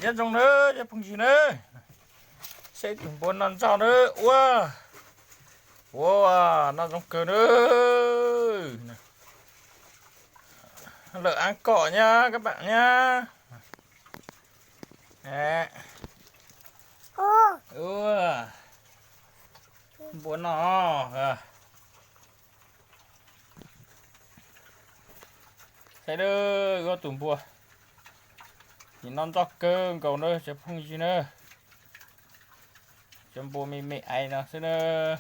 Chết trong nữa, chết phong gì nữa. Sẽ từng bốn năm sau nữa. Wow. Wow, nó trong cờ nữa. Lợn ăn cỏ nha các bạn nha. Nè. Wow. Bốn nó. Thấy đưa có tủm bùa. Nhìn non to cơ cầu nữa chụp không gì nữa. Chấm bùa mì ai nào xin nữa.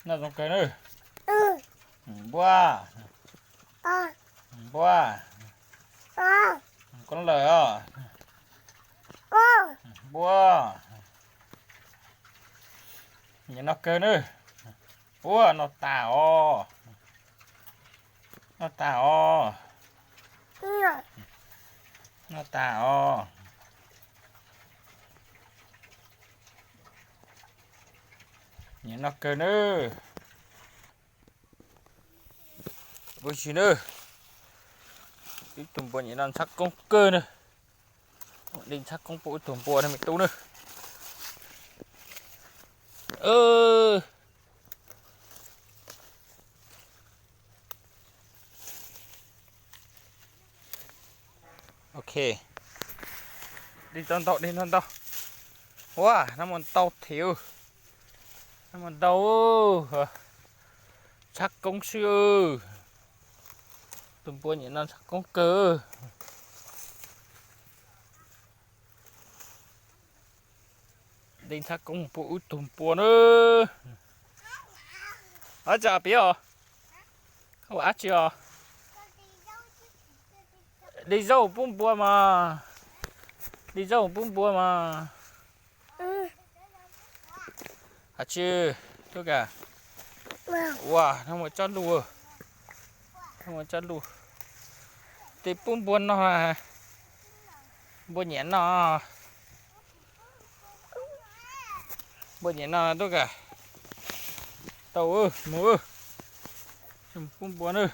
Nó trong cơ nữa. Bùa. Bùa. Con lời à. Bùa. Nhìn nó cơ nữa. Bùa nó tảo. Nó tảo. Nó tảo. Nhìn nó cơ nữa. Bữa gì nữa. Cái tùm bò nhìn nó sắc công cơ nữa. Định sắc công bụi tùm bò này mình tu nữa. Ok. Đi con tàu, đi con tàu. Wow, nó muốn tàu thiếu. Nó muốn tàu. Sắc công sư. Tùm bò nhìn nó sắc công cơ. Định sắc công bụi tùm bò nữa. Ở chả biết à? Không ăn chưa? Đi dâu bún bùa mà. Đi dâu bún bùa mà. À chứ. Thôi cả. Wow, nó một chân lùa. Nó một chân lùa. Thì bún bùa nó là. Bùa nhẹn nó. Bùa nhẹn nó thôi cả. Tàu ơi, mù ơi. Bún bùa nữa.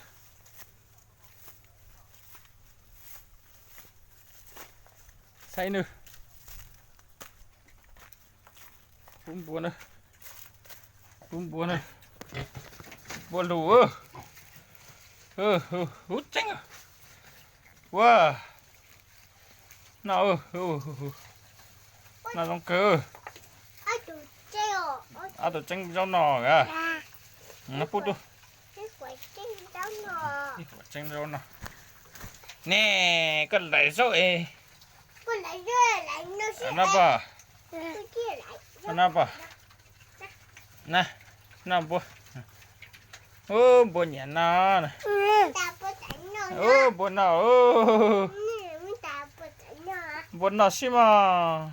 Say nữa. Bún bùa nữa. Bún bùa nữa. Bùa lùa. Hút chanh à. Wow. Nào nào trong cơ. À tụi chanh rau nò kìa. Nó phút luôn. Chanh rau nò. Nè, con lấy rồi. Con lấy rồi lại nó sẽ. Nó bà. Nó Nó bà. Nè, nó bùa. Ô, bùa nhẹ nó nè. Ô, bùa nó. Bùa nó xí mà.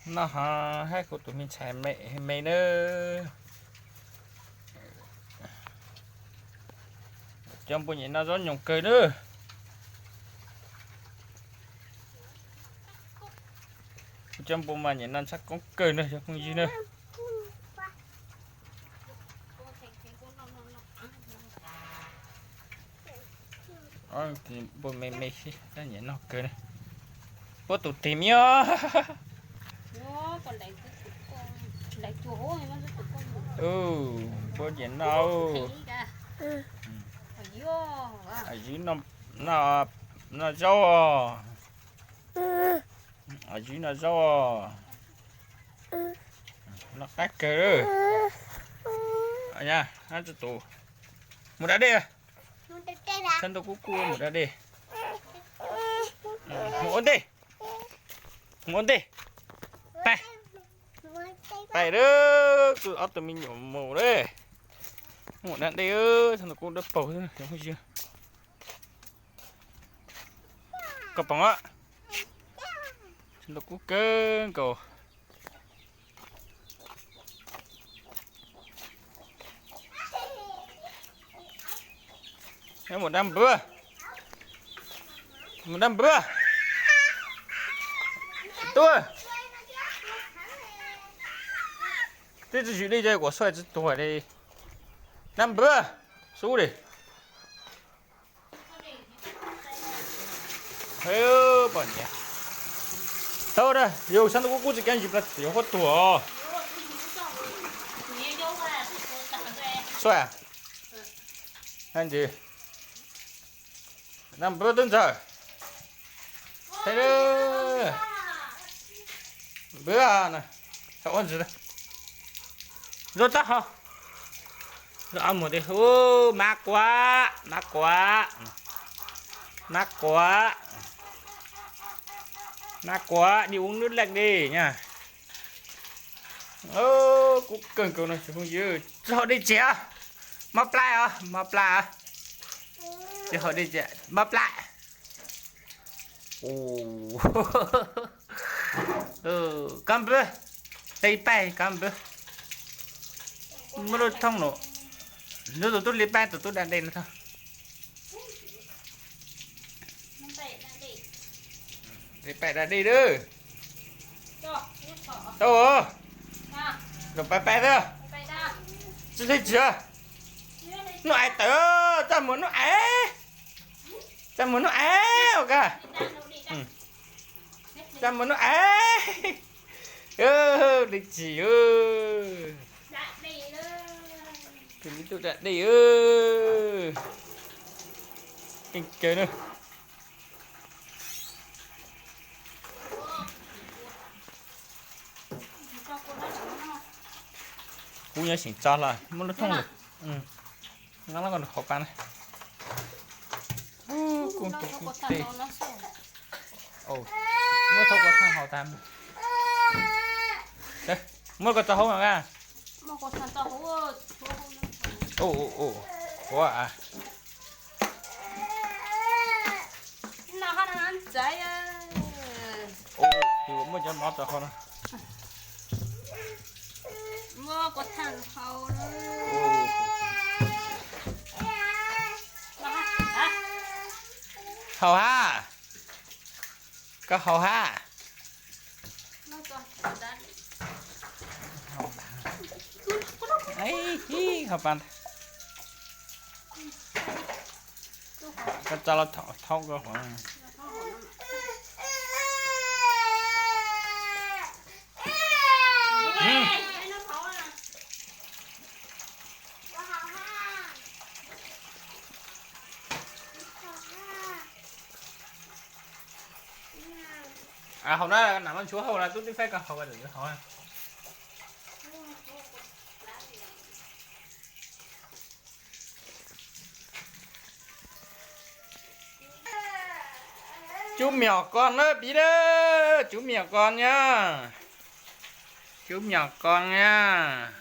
Nó hả, hai cô tụi mình chạy mẹ nữa. Trong bùa nhẹ nó gió nhồng cười nữa. Trong bùa mà nhẹ nó chắc có cười nữa, chắc không gì nữa. Thì bùa mẹ nó nhẹ nó cười này. Bùa tụt tìm nhá. Còn lấy chỗ này nó tụt con. Bùa nhẹ nó. Ở dưới nó rau à. Ở dưới nó rau à. Nó cách kìa. Ở nha, ăn cho tủ. Một đã đi à. Chân tôi cú một đã đi. Một đi. Một đi. Này. Này đó. Cứ ớt tụi mình nhổ màu đấy. Một đã đi ơi. Chân tôi cú đập bầu thôi. Đúng không chưa? Cặp bằng á. Chân tôi cú cơn cầu. Em một đám bữa. Một đám bữa. Tua. 这只鱼类在我帅之多嘞，那不是，输嘞。哎呦，半年。到了，有上头我估计感觉不有好多哦。帅啊！看这，那不等着。来了，不要呢，太晚吃了。热得好，热按摩的哦，麻瓜，麻瓜，麻瓜，麻瓜，đi uống nước lạnh đi nha. Ô, cũng cần cầu này không dữ, cho họ đi trẻ, mập lại à, mập lại à, cho họ đi trẻ, mập lại. Cầm bơ, tay bay cầm bơ, mới thông nổ, nếu tụi tôi lấy bay tụi tôi đang đèn thôi. Lấy bay ra đi đó. Đâu? Rồi bay đó. Chị thấy chưa? Nó ai tớ, ta muốn nó á. Ta muốn nó á, ok. Ta muốn nó á. Đi chị ơi. Thì tụi đã đi ơi. Kinh chơi nữa. Cú nhớ xỉn cho là muốn nó thông được. Nó còn khó khăn này. Con tê. Ồ, mua thâu có thằng họ tam. Đây, mua có tao hấu nào ra. Mua có thằng tao hấu. Ồ, quá à. Nào hắn ăn trái à. Ồ, thì mua cho nó tao hấu nữa. Mua có thằng hấu nữa. Hầu ha. Có hầu ha. Nó cho đá. Ấy, hi, hầu bàn. Cái cho nó thâu cái khoảng. À hôm nay nằm ăn chúa hầu là tôi đi phép cả hầu là được thôi. Chú mèo con đó bí đó, chú mèo con nhá, chú mèo con nha.